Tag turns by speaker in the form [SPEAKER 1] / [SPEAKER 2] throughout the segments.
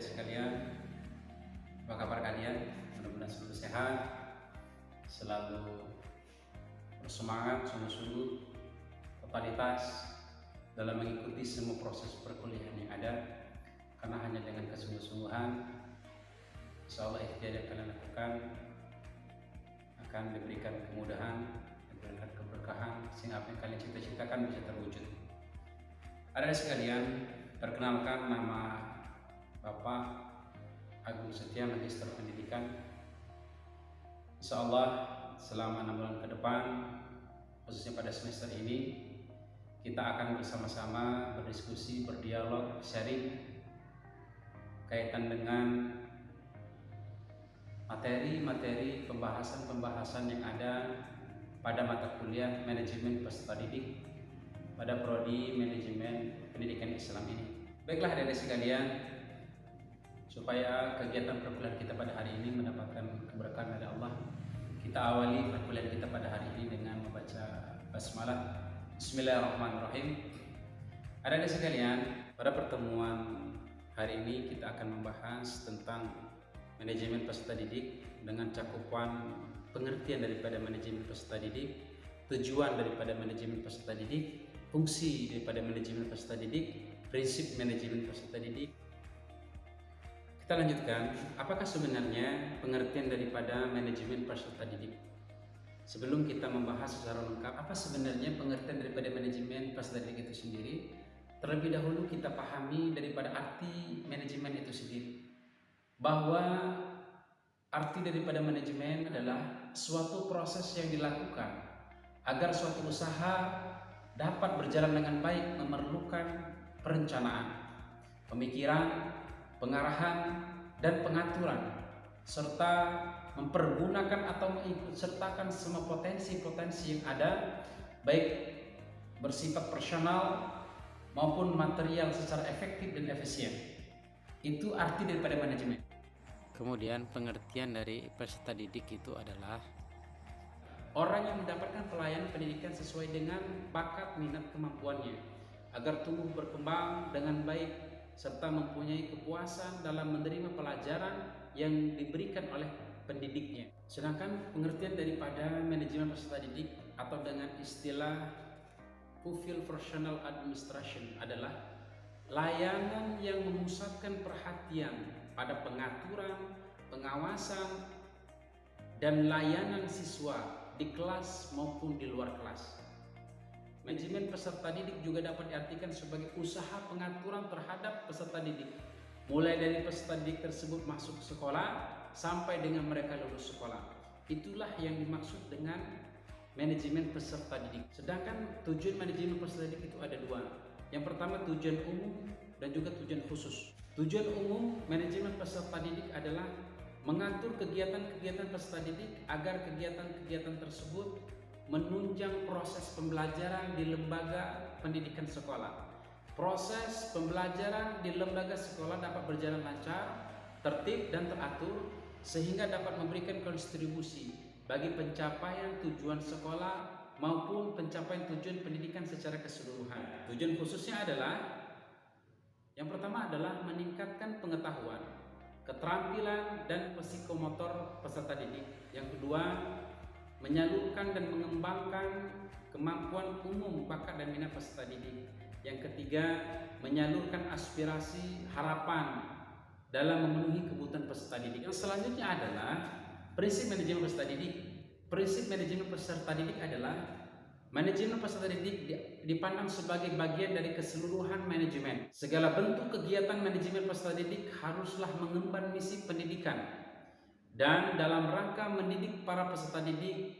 [SPEAKER 1] adik-adik sekalian, apa kabar kalian? Mudah-mudahan selalu sehat, selalu bersemangat, sungguh-sungguh, totalitas dalam mengikuti semua proses perkuliahan yang ada, karena hanya dengan kesungguh-sungguhan, insya Allah ikhtiar yang kalian lakukan akan diberikan kemudahan, diberikan keberkahan, sehingga apa yang kalian cita-citakan bisa terwujud. Adik-adik sekalian, perkenalkan, nama Bapak Agung Setia, Magister Pendidikan. Insya Allah selama 6 bulan ke depan, khususnya pada semester ini, kita akan bersama-sama berdiskusi, berdialog, sharing kaitan dengan materi-materi pembahasan-pembahasan yang ada pada mata kuliah manajemen peserta didik pada prodi manajemen pendidikan Islam ini. Baiklah adik-adik sekalian, supaya kegiatan perkuliahan kita pada hari ini mendapatkan keberkahan dari Allah, kita awali perkuliahan kita pada hari ini dengan membaca basmalah. Bismillahirrahmanirrahim. Adik-adik sekalian, pada pertemuan hari ini kita akan membahas tentang manajemen peserta didik dengan cakupan pengertian daripada manajemen peserta didik, tujuan daripada manajemen peserta didik, fungsi daripada manajemen peserta didik, prinsip manajemen peserta didik. Kita lanjutkan, apakah sebenarnya pengertian daripada manajemen peserta didik? Sebelum kita membahas secara lengkap apa sebenarnya pengertian daripada manajemen peserta didik itu sendiri, terlebih dahulu kita pahami daripada arti manajemen itu sendiri. Bahwa arti daripada manajemen adalah suatu proses yang dilakukan agar suatu usaha dapat berjalan dengan baik, memerlukan perencanaan, pemikiran, pengarahan, dan pengaturan, serta mempergunakan atau mengikutsertakan semua potensi-potensi yang ada, baik bersifat personal maupun material secara efektif dan efisien. Itu arti daripada manajemen.
[SPEAKER 2] Kemudian pengertian dari peserta didik itu adalah
[SPEAKER 1] orang yang mendapatkan pelayanan pendidikan sesuai dengan bakat, minat, kemampuannya, agar tumbuh berkembang dengan baik serta mempunyai kepuasan dalam menerima pelajaran yang diberikan oleh pendidiknya. Sedangkan pengertian daripada manajemen peserta didik atau dengan istilah Fulfill Functional Administration adalah layanan yang memusatkan perhatian pada pengaturan, pengawasan, dan layanan siswa di kelas maupun di luar kelas. Manajemen peserta didik juga dapat diartikan sebagai usaha pengaturan terhadap peserta didik, mulai dari peserta didik tersebut masuk sekolah sampai dengan mereka lulus sekolah. Itulah yang dimaksud dengan manajemen peserta didik. Sedangkan tujuan manajemen peserta didik itu ada dua. Yang pertama tujuan umum dan juga tujuan khusus. Tujuan umum manajemen peserta didik adalah mengatur kegiatan-kegiatan peserta didik agar kegiatan-kegiatan tersebut menunjang proses pembelajaran di lembaga pendidikan sekolah. Proses pembelajaran di lembaga sekolah dapat berjalan lancar, tertib dan teratur, sehingga dapat memberikan kontribusi bagi pencapaian tujuan sekolah maupun pencapaian tujuan pendidikan secara keseluruhan. Tujuan khususnya adalah, yang pertama adalah meningkatkan pengetahuan, keterampilan dan psikomotor peserta didik. Yang kedua, menyalurkan dan mengembangkan kemampuan umum, bakat dan minat peserta didik. Yang ketiga, menyalurkan aspirasi, harapan dalam memenuhi kebutuhan peserta didik. Yang selanjutnya adalah prinsip manajemen peserta didik. Prinsip manajemen peserta didik adalah manajemen peserta didik dipandang sebagai bagian dari keseluruhan manajemen. Segala bentuk kegiatan manajemen peserta didik haruslah mengemban misi pendidikan. Dan dalam rangka mendidik para peserta didik,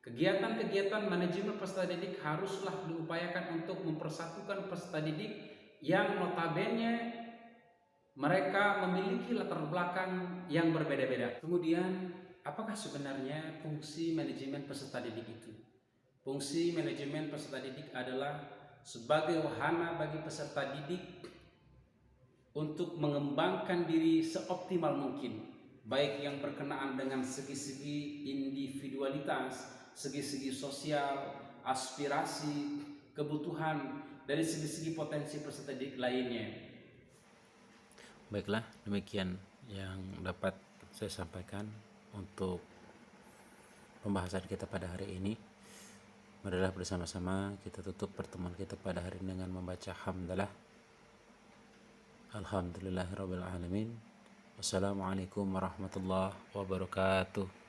[SPEAKER 1] kegiatan-kegiatan manajemen peserta didik haruslah diupayakan untuk mempersatukan peserta didik yang notabene mereka memiliki latar belakang yang berbeda-beda. Kemudian, apakah sebenarnya fungsi manajemen peserta didik itu? Fungsi manajemen peserta didik adalah sebagai wahana bagi peserta didik untuk mengembangkan diri seoptimal mungkin, baik yang berkenaan dengan segi-segi individualitas, segi-segi sosial, aspirasi, kebutuhan, dari segi-segi potensi peserta didik lainnya.
[SPEAKER 2] Baiklah, demikian yang dapat saya sampaikan untuk pembahasan kita pada hari ini. Marilah bersama-sama kita tutup pertemuan kita pada hari ini dengan membaca hamdalah. Alhamdulillahirabbil alamin. Wassalamualaikum warahmatullahi wabarakatuh.